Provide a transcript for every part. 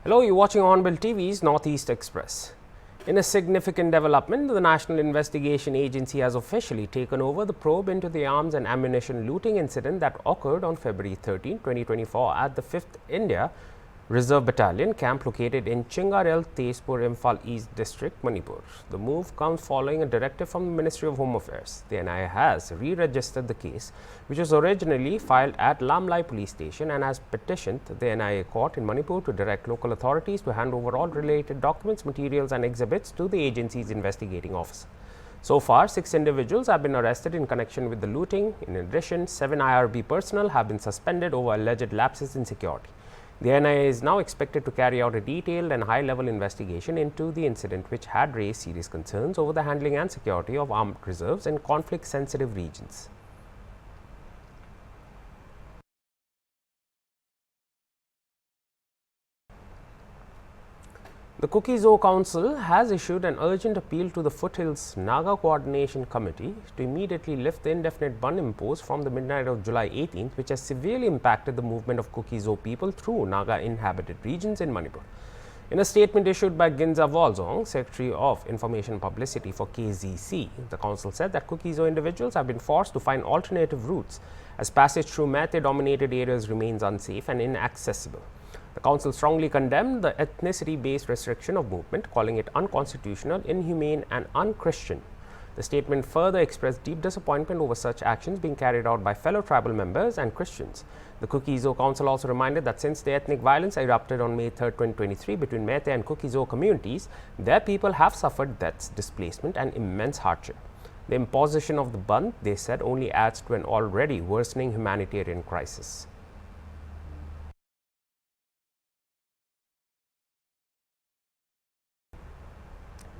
Hello, you're watching Hornbill TV's Northeast Express. In a significant development, the National Investigation Agency has officially taken over the probe into the arms and ammunition looting incident that occurred on February 13, 2024 at the 5th India Reserve Battalion camp located in Chingarel, Tezpur, Imphal East District, Manipur. The move comes following a directive from the Ministry of Home Affairs. The NIA has re-registered the case, which was originally filed at Lamlai Police Station, and has petitioned the NIA court in Manipur to direct local authorities to hand over all related documents, materials and exhibits to the agency's investigating officer. So far, 6 individuals have been arrested in connection with the looting. In addition, 7 IRB personnel have been suspended over alleged lapses in security. The NIA is now expected to carry out a detailed and high-level investigation into the incident, which had raised serious concerns over the handling and security of armed reserves in conflict-sensitive regions. The Cookie-Zoo Council has issued an urgent appeal to the Foothills Naga Coordination Committee to immediately lift the indefinite ban imposed from the midnight of July 18th, which has severely impacted the movement of Cookie-Zoo people through Naga-inhabited regions in Manipur. In a statement issued by Ginza Walzong, Secretary of Information and Publicity for KZC, the council said that Cookie-Zoo individuals have been forced to find alternative routes as passage through Meitei-dominated areas remains unsafe and inaccessible. The council strongly condemned the ethnicity-based restriction of movement, calling it unconstitutional, inhumane and unchristian. The statement further expressed deep disappointment over such actions being carried out by fellow tribal members and Christians. The Cookie-Zoo Council also reminded that since the ethnic violence erupted on May 3, 2023 between Meitei and Cookie-Zoo communities, their people have suffered deaths, displacement and immense hardship. The imposition of the ban, they said, only adds to an already worsening humanitarian crisis.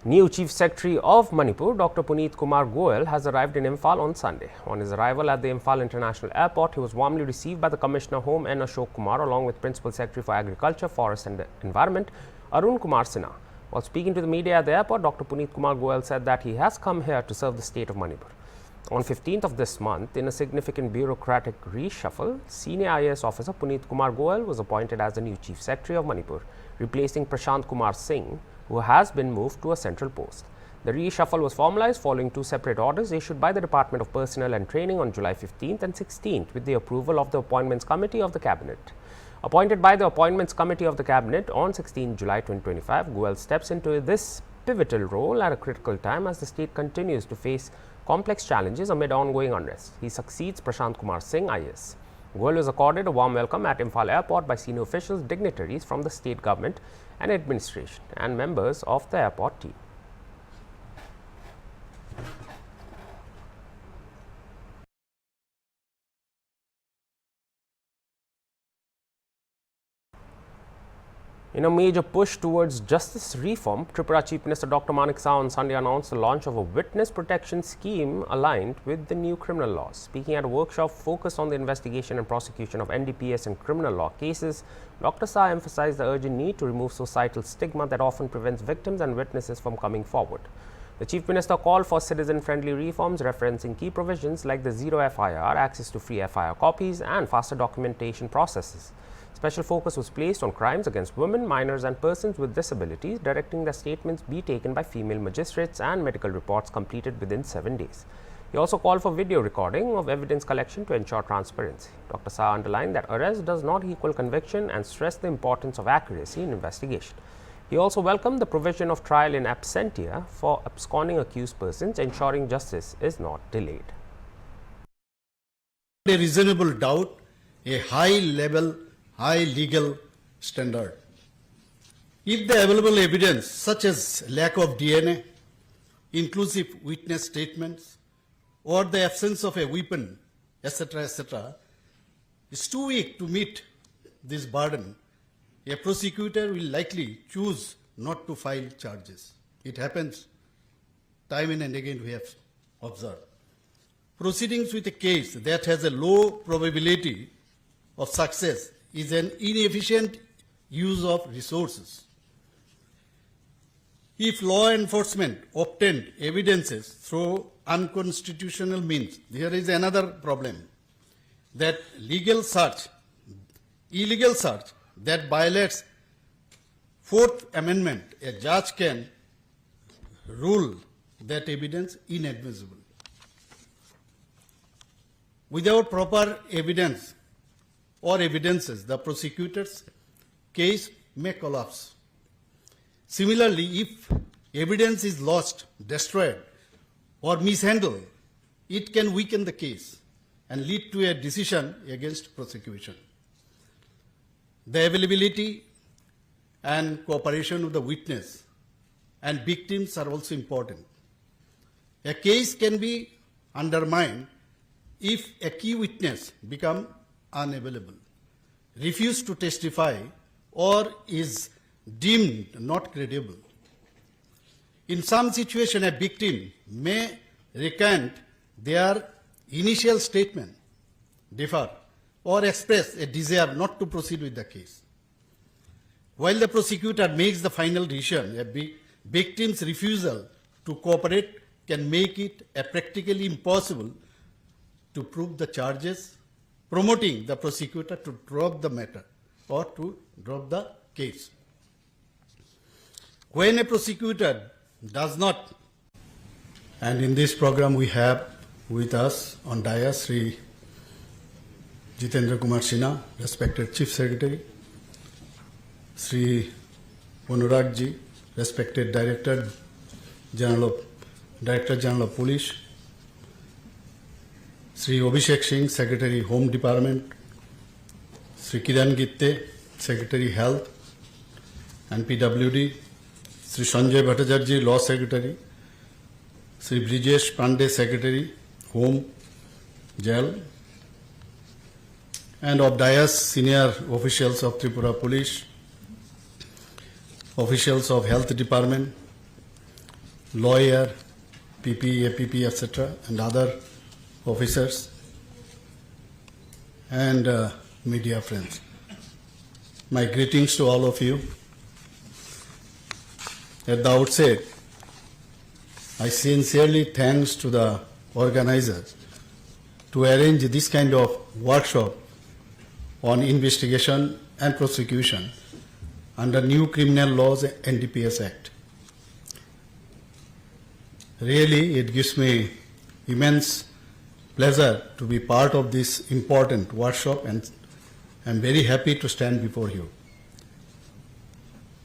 New Chief Secretary of Manipur, Dr. Puneet Kumar Goel, has arrived in Imphal on Sunday. On his arrival at the Imphal International Airport, he was warmly received by the Commissioner Home N. Ashok Kumar along with Principal Secretary for Agriculture, Forest and Environment, Arun Kumar Sinha. While speaking to the media at the airport, Dr. Puneet Kumar Goel said that he has come here to serve the state of Manipur. On 15th of this month, in a significant bureaucratic reshuffle, Senior IAS Officer Puneet Kumar Goel was appointed as the new Chief Secretary of Manipur, replacing Prashant Kumar Singh, who has been moved to a central post. The reshuffle was formalized following 2 separate orders issued by the Department of Personnel and Training on July 15th and 16th with the approval of the Appointments Committee of the Cabinet. Appointed by the Appointments Committee of the Cabinet on 16 July 2025, Goel steps into this pivotal role at a critical time as the state continues to face complex challenges amid ongoing unrest. He succeeds Prashant Kumar Singh, IAS. Goel was accorded a warm welcome at Imphal Airport by senior officials, dignitaries from the state government and administration, and members of the airport team. In a major push towards justice reform, Tripura Chief Minister Dr. Manik Saha on Sunday announced the launch of a witness protection scheme aligned with the new criminal laws. Speaking at a workshop focused on the investigation and prosecution of NDPS and criminal law cases, Dr. Saha emphasized the urgent need to remove societal stigma that often prevents victims and witnesses from coming forward. The Chief Minister called for citizen-friendly reforms referencing key provisions like the zero FIR, access to free FIR copies and faster documentation processes. Special focus was placed on crimes against women, minors and persons with disabilities, directing that statements be taken by female magistrates and medical reports completed within 7 days. He also called for video recording of evidence collection to ensure transparency. Dr. Saha underlined that arrest does not equal conviction and stressed the importance of accuracy in investigation. He also welcomed the provision of trial in absentia for absconding accused persons, ensuring justice is not delayed. A reasonable doubt, a high legal standard. If the available evidence, such as lack of DNA, inclusive witness statements, or the absence of a weapon, etc., is too weak to meet this burden, a prosecutor will likely choose not to file charges. It happens time and again, we have observed. Proceedings with a case that has a low probability of success is an inefficient use of resources. If law enforcement obtained evidences through unconstitutional means, there is another problem, that illegal search that violates Fourth Amendment, a judge can rule that evidence inadmissible. Without proper evidence or evidences, the prosecutor's case may collapse. Similarly, if evidence is lost, destroyed, or mishandled, it can weaken the case and lead to a decision against prosecution. The availability and cooperation of the witness and victims are also important. A case can be undermined if a key witness becomes unavailable, refuses to testify, or is deemed not credible. In some situations, a victim may recant their initial statement, defer, or express a desire not to proceed with the case. While the prosecutor makes the final decision, a victim's refusal to cooperate can make it practically impossible to prove the charges, promoting the prosecutor to drop the matter or to drop the case. When a prosecutor does not, and in this program we have with us on dais Sri Jitendra Kumar Sinha, respected Chief Secretary, Sri Anurag Ji, respected Director General of Police, Sri Abhishek Singh, Secretary Home Department, Sri Kiran Gitte, Secretary Health and PWD, Sri Sanjay Bhattacharjee, Law Secretary, Sri Brijesh Pandey, Secretary Home, Jail, and of dais senior officials of Tripura Police, officials of Health Department, lawyer, PP, APP, etc., and other officers, and media friends. My greetings to all of you. At the outset, I sincerely thanks to the organizers to arrange this kind of workshop on investigation and prosecution under new criminal laws and NDPS Act. Really, it gives me immense pleasure to be part of this important workshop, and I'm very happy to stand before you.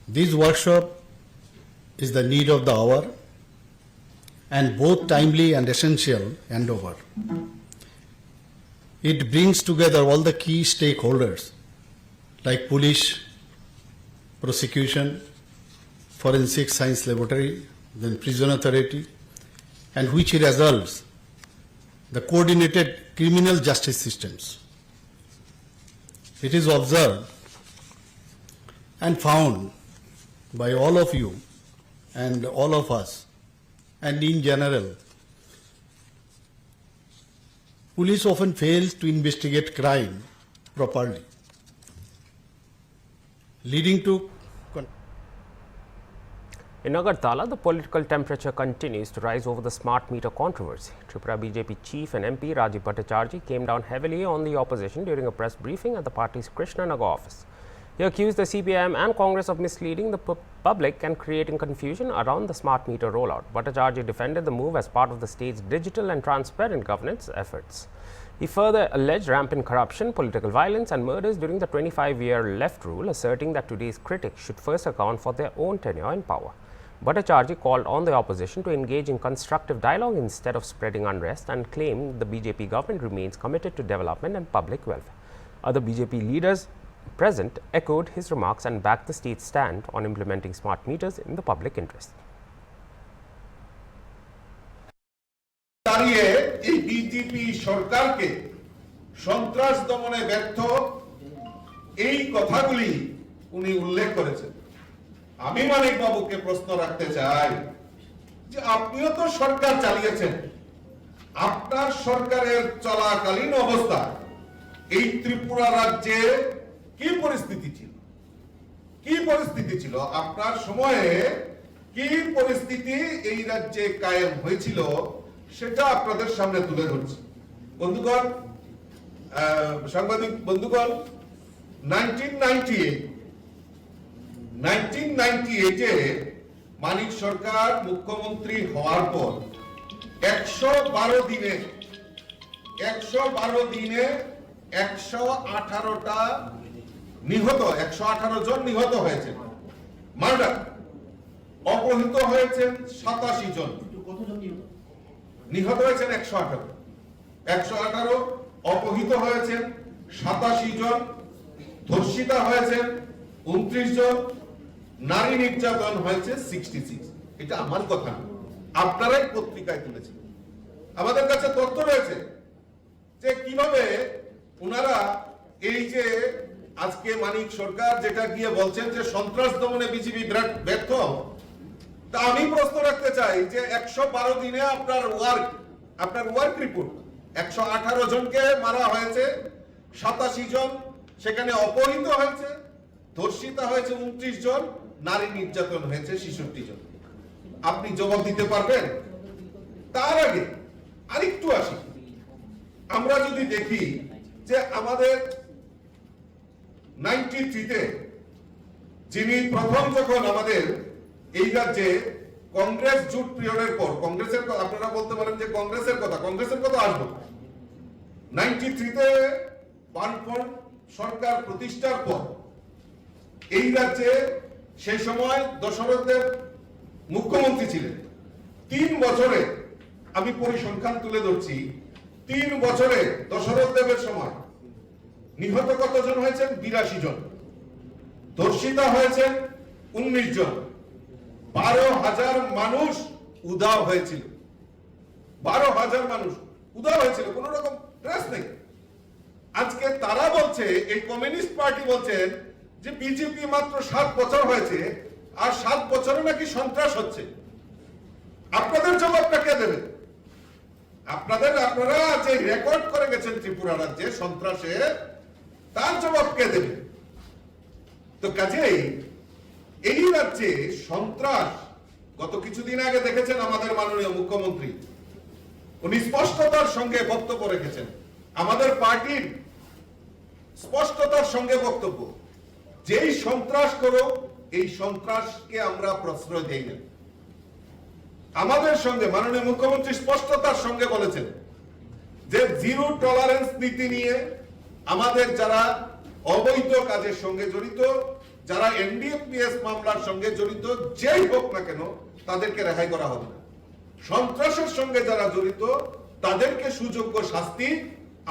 This workshop is the need of the hour and both timely and essential endeavor. It brings together all the key stakeholders like police, prosecution, forensic science laboratory, then prison authority, and which results the coordinated criminal justice systems. It is observed and found by all of you and all of us, and in general, police often fails to investigate crime properly, leading to In Agartala, the political temperature continues to rise over the smart meter controversy. Tripura BJP chief and MP Rajiv Bhattacharjee came down heavily on the opposition during a press briefing at the party's Krishnanagar office. He accused the CPIM and Congress of misleading the public and creating confusion around the smart meter rollout. Bhattacharjee defended the move as part of the state's digital and transparent governance efforts. He further alleged rampant corruption, political violence and murders during the 25-year left rule, asserting that today's critics should first account for their own tenure in power. Bhattacharjee called on the opposition to engage in constructive dialogue instead of spreading unrest and claimed the BJP government remains committed to development and public welfare. Other BJP leaders present echoed his remarks and backed the state's stand on implementing smart meters in the public interest. দাঁড়িয়ে এই BJP সরকারকে সন্ত্রাস দমনে ব্যর্থ এই কথাগুলি উনি উল্লেখ করেছেন। আমি মানিক বাবুকে প্রশ্ন রাখতে চাই যে আপনিও তো সরকার চালিয়েছেন, আপনার সরকারের চলাকালীন অবস্থায় এই ত্রিপুরা রাজ্যে কি পরিস্থিতি ছিল আপনার সময়ে কি পরিস্থিতি এই রাজ্যে কায়েম হয়েছিল সেটা আপনাদের সামনে তুলে ধরছি। বন্ধুগণ, সাংবাদিক বন্ধুগণ, 1998 1998-এ মানিক সরকার মুখ্যমন্ত্রী হওয়ার পর 112 দিনে 118টা নিহত, 118 জন নিহত হয়েছে, মার্ডার। অপহৃত হয়েছেন 87 জন, নিহত হয়েছেন 118, অপহৃত হয়েছেন 87 জন, ধর্ষিতা হয়েছেন 29 জন, নারী নির্যাতন হয়েছে 66। এটা আমার কথা না, আপনারাই পত্রিকায় তুলেছেন। আমাদের কাছে তথ্য রয়েছে যে কিভাবে ওনারা এই যে আজকে মানিক সরকার যেটা গিয়ে বলছেন যে সন্ত্রাস দমনে বিজিবি ব্যর্থ, তা আমি প্রশ্ন রাখতে চাই যে 112 দিনে আপনার ওয়ার্ক রিপোর্ট 118 জনকে মারা হয়েছে, 87 জন সেখানে অপহৃত হয়েছে, ধর্ষিতা হয়েছে 29 জন, নারী নির্যাতন হয়েছে 66 জন। আপনি জবাব দিতে পারবেন? তার আগে আরেকটু আসি, আমরা যদি দেখি যে আমাদের 93-তে যিনি প্রথম যখন আমাদের এই রাজ্যে কংগ্রেস জুট পিরিয়ডের পর, কংগ্রেসের আপনারা বলতে পারেন যে কংগ্রেসের কথা আসবো, 93-তে বামফ্রন্ট সরকার প্রতিষ্ঠার পর এই রাজ্যে সেই সময় দশরথ দেব মুখ্যমন্ত্রী ছিলেন। 3 বছরে, আমি পরিসংখ্যান তুলে ধরছি, 3 বছরে দশরথ দেবের সময় নিহত কতজন হয়েছেন? 82 জন, ধর্ষিতা হয়েছেন 19 জন, 12,000 মানুষ উধাও হয়েছিল, 12,000 মানুষ উধাও হয়েছিল, কোন রকম ট্রেস নেই। আজকে তারা বলছে, এই কমিউনিস্ট পার্টি বলছেন যে বিজেপি মাত্র 7 বছর হয়েছে আর 7 বছরে নাকি সন্ত্রাস হচ্ছে। আপনাদের জবাবটা কে দেবে? আপনারা যে রেকর্ড করে গেছেন ত্রিপুরা রাজ্যে সন্ত্রাসে, তার জবাব কে দেবে? তো কাজেই এই রাজ্যে সন্ত্রাস, গত কিছুদিন আগে দেখেছেন আমাদের মাননীয় মুখ্যমন্ত্রী উনি স্পষ্টতার সঙ্গে বক্তব্য রেখেছেন, আমাদের পার্টির স্পষ্টতার সঙ্গে বক্তব্য, যেই সন্ত্রাস করো এই সন্ত্রাসকে আমরা প্রশ্রয় দেই না। আমাদের সঙ্গে মাননীয় মুখ্যমন্ত্রী স্পষ্টতার সঙ্গে বলেছেন যে জিরো টলারেন্স নীতি নিয়ে আমাদের যারা অবৈধ কাজের সঙ্গে জড়িত, যারা এনডিপিএস মামলার সঙ্গে জড়িত, যেই হোক না কেন তাদেরকে রেহাই করা হবে না। সন্ত্রাসের সঙ্গে যারা জড়িত তাদেরকে সুযোগ্য শাস্তি,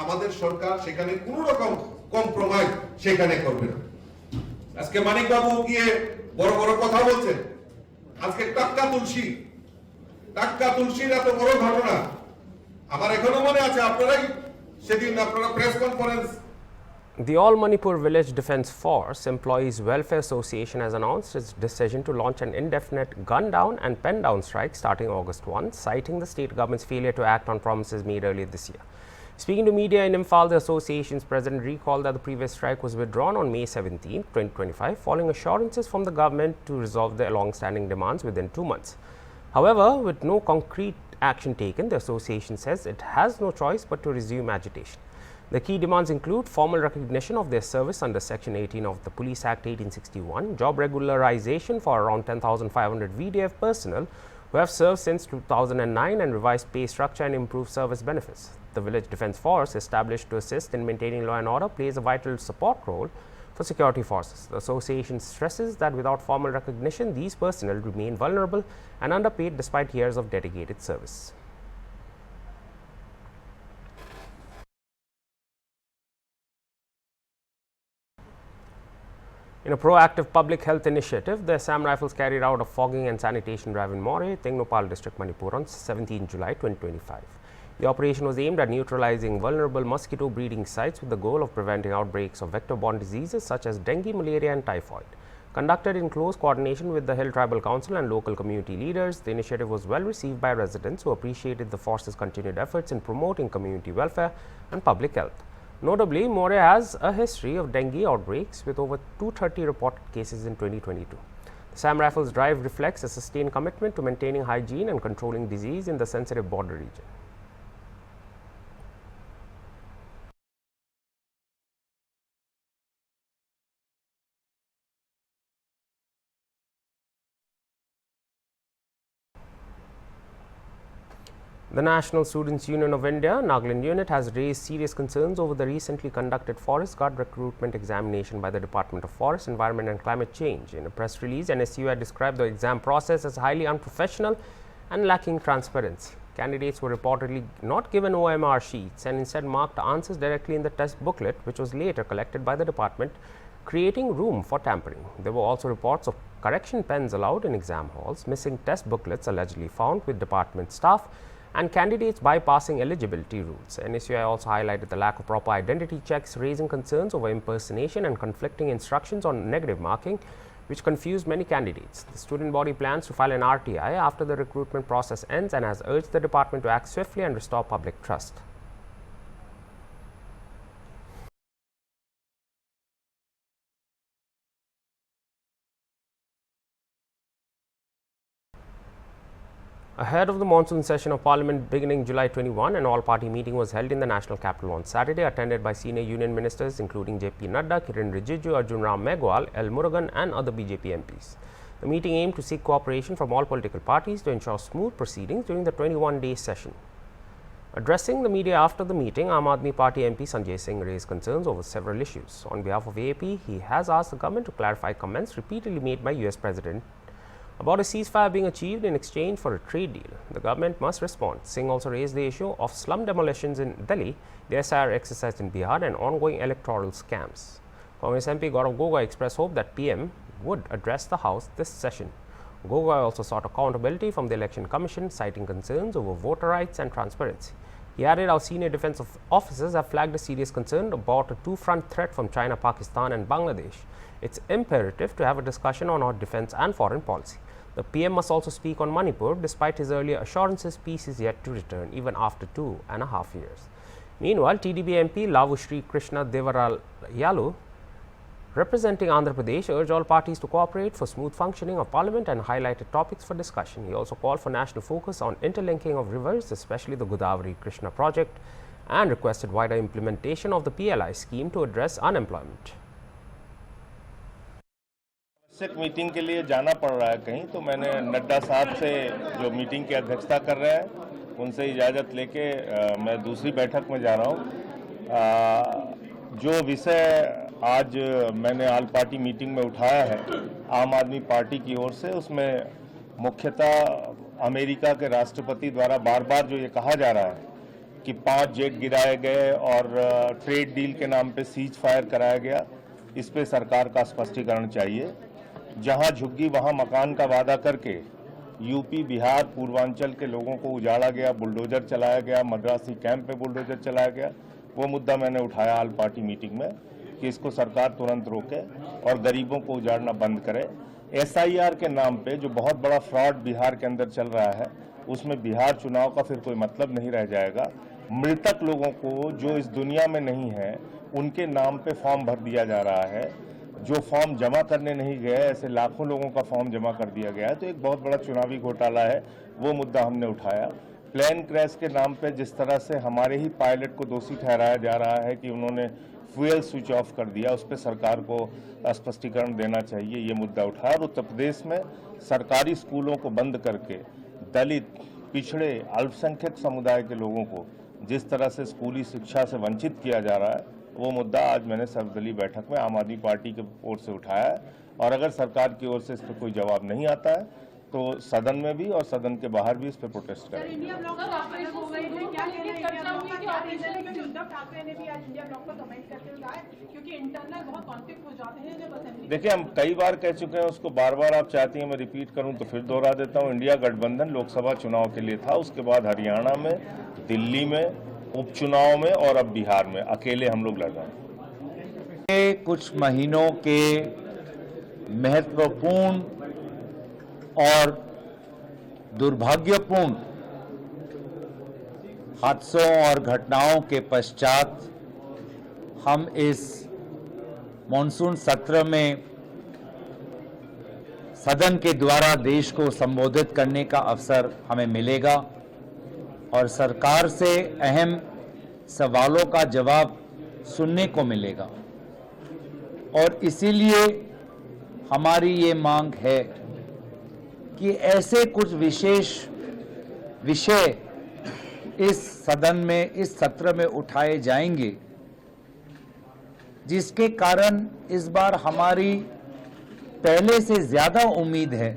আমাদের সরকার সেখানে কোন রকম কম্প্রোমাইজ সেখানে করবে না। আজকে মানিক বাবু গিয়ে বড় বড় কথা বলছেন, আজকে টাটকা তুলসীর এত বড় ঘটনা আমার এখনো মনে আছে, আপনারা press conference. The All Manipur Village Defence Force Employees Welfare Association has announced its decision to launch an indefinite gun down and pen down strike starting August 1, citing the state government's failure to act on promises made earlier this year. Speaking to media in Imphal, the association's president recalled that the previous strike was withdrawn on May 17, 2025, following assurances from the government to resolve their long-standing demands within 2 months. However, with no concrete action taken, the association says it has no choice but to resume agitation. The key demands include formal recognition of their service under Section 18 of the Police Act 1861, job regularization for around 10,500 VDF personnel who have served since 2009, and revised pay structure and improved service benefits. The Village Defence Force, established to assist in maintaining law and order, plays a vital support role for security forces. The association stresses that without formal recognition, these personnel remain vulnerable and underpaid despite years of dedicated service. In a proactive public health initiative, the Assam Rifles carried out a fogging and sanitation drive in More, Tengnopal district, Manipur on 17 July 2025. The operation was aimed at neutralizing vulnerable mosquito breeding sites with the goal of preventing outbreaks of vector-borne diseases such as dengue, malaria and typhoid. Conducted in close coordination with the Hill Tribal Council and local community leaders, the initiative was well received by residents who appreciated the force's continued efforts in promoting community welfare and public health. Notably, More has a history of dengue outbreaks with over 230 reported cases in 2022. The Assam Rifles drive reflects a sustained commitment to maintaining hygiene and controlling disease in the sensitive border region. The National Students' Union of India, Nagaland unit, has raised serious concerns over the recently conducted forest guard recruitment examination by the Department of Forest, Environment and Climate Change. In a press release, NSU had described the exam process as highly unprofessional and lacking transparency. Candidates were reportedly not given OMR sheets and instead marked answers directly in the test booklet, which was later collected by the department, creating room for tampering. There were also reports of correction pens allowed in exam halls, missing test booklets allegedly found with department staff, and candidates bypassing eligibility rules. NSUI also highlighted the lack of proper identity checks, raising concerns over impersonation and conflicting instructions on negative marking, which confused many candidates. The student body plans to file an RTI after the recruitment process ends and has urged the department to act swiftly and restore public trust. Ahead of the monsoon session of Parliament beginning July 21, an all-party meeting was held in the national capital on Saturday, attended by senior union ministers including JP Nadda, Kiran Rijiju, Arjun Ram Meghwal, L. Murugan and other BJP MPs. The meeting aimed to seek cooperation from all political parties to ensure smooth proceedings during the 21-day session. Addressing the media after the meeting, Aam Aadmi Party MP Sanjay Singh raised concerns over several issues. On behalf of AAP, he has asked the government to clarify comments repeatedly made by US President about a ceasefire being achieved in exchange for a trade deal. The government must respond. Singh also raised the issue of slum demolitions in Delhi, the SIR exercise in Bihar and ongoing electoral scams. Congress MP Gaurav Gogoi expressed hope that PM would address the House this session. Gogoi also sought accountability from the Election Commission, citing concerns over voter rights and transparency. He added, our senior defense officers have flagged a serious concern about a two-front threat from China, Pakistan and Bangladesh. It's imperative to have a discussion on our defense and foreign policy. The PM must also speak on Manipur. Despite his earlier assurances, peace is yet to return, even after 2.5 years. Meanwhile, TDP MP Lavu Sri Krishna Devarayalu, representing Andhra Pradesh, urged all parties to cooperate for smooth functioning of Parliament and highlighted topics for discussion. He also called for national focus on interlinking of rivers, especially the Godavari Krishna project, and requested wider implementation of the PLI scheme to address unemployment. Meeting के लिए जाना पड़ रहा है कहीं, तो मैंने नड्डा साहब से जो मीटिंग की अध्यक्षता कर रहे हैं उनसे इजाज़त लेके मैं दूसरी बैठक में जा रहा हूं। जो विषय आज मैंने ऑल पार्टी मीटिंग में उठाया है आम आदमी पार्टी की ओर से, उसमें मुख्यतः अमेरिका के राष्ट्रपति द्वारा बार बार जो ये कहा जा रहा है कि 5 जेट गिराए गए और ट्रेड डील के नाम पे सीज फायर कराया गया, इस पे सरकार का स्पष्टीकरण चाहिए। जहां झुग्गी वहां मकान का वादा करके यूपी, बिहार, पूर्वांचल के लोगों को उजाड़ा गया, बुलडोजर चलाया गया, मद्रासी कैंप पे बुलडोजर चलाया गया, वो मुद्दा मैंने उठाया ऑल पार्टी मीटिंग में कि इसको सरकार तुरंत रोके और गरीबों को उजाड़ना बंद करे। SIR के नाम पे जो बहुत बड़ा फ्रॉड बिहार के अंदर चल रहा है, उसमें बिहार चुनाव का फिर कोई मतलब नहीं रह जाएगा। मृतक लोगों को जो इस दुनिया में नहीं है उनके नाम पे फॉर्म भर दिया जा रहा है, जो फॉर्म जमा करने नहीं गए ऐसे लाखों लोगों का फॉर्म जमा कर दिया गया है, तो एक बहुत बड़ा चुनावी घोटाला है, वो मुद्दा हमने उठाया। प्लेन क्रैश के नाम पे जिस तरह से हमारे ही पायलट को दोषी ठहराया जा रहा है कि उन्होंने फ्यूल स्विच ऑफ कर दिया, उस पर सरकार को स्पष्टीकरण देना चाहिए, ये मुद्दा उठाया। और उत्तर प्रदेश में सरकारी स्कूलों को बंद करके दलित, पिछड़े, अल्पसंख्यक समुदाय के लोगों को जिस तरह से स्कूली शिक्षा से वंचित किया जा रहा है, वो मुद्दा आज मैंने सर्वदलीय बैठक में आम आदमी पार्टी की ओर से उठाया है। और अगर सरकार की ओर से इस पर कोई जवाब नहीं आता है तो सदन में भी और सदन के बाहर भी इस पर प्रोटेस्ट करेंगे। देखिए, हम कई बार कह चुके हैं, उसको बार बार आप चाहती हैं मैं रिपीट करूं तो फिर दोहरा देता हूं। इंडिया गठबंधन लोकसभा चुनाव के लिए था, उसके बाद हरियाणा में, दिल्ली में, उपचुनाव में और अब बिहार में अकेले हम लोग लड़ रहे हैं। कुछ महीनों के महत्वपूर्ण और दुर्भाग्यपूर्ण हादसों और घटनाओं के पश्चात हम इस मॉनसून सत्र में सदन के द्वारा देश को संबोधित करने का अवसर हमें मिलेगा और सरकार से अहम सवालों का जवाब सुनने को मिलेगा। और इसीलिए हमारी ये मांग है कि ऐसे कुछ विशेष विषय इस सदन में, इस सत्र में उठाए जाएंगे, जिसके कारण इस बार हमारी पहले से ज्यादा उम्मीद है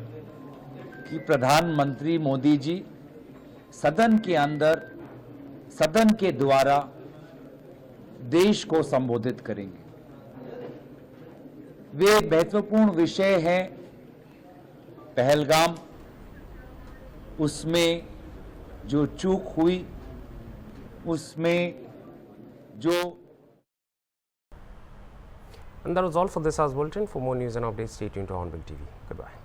कि प्रधानमंत्री मोदी जी सदन के अंदर, सदन के द्वारा देश को संबोधित करेंगे। वे महत्वपूर्ण विषय हैं पहलगाम, उसमें जो चूक हुई, उसमें जो And that was all for this hour's bulletin. For more news and updates, stay tuned to Hornbill TV. Goodbye.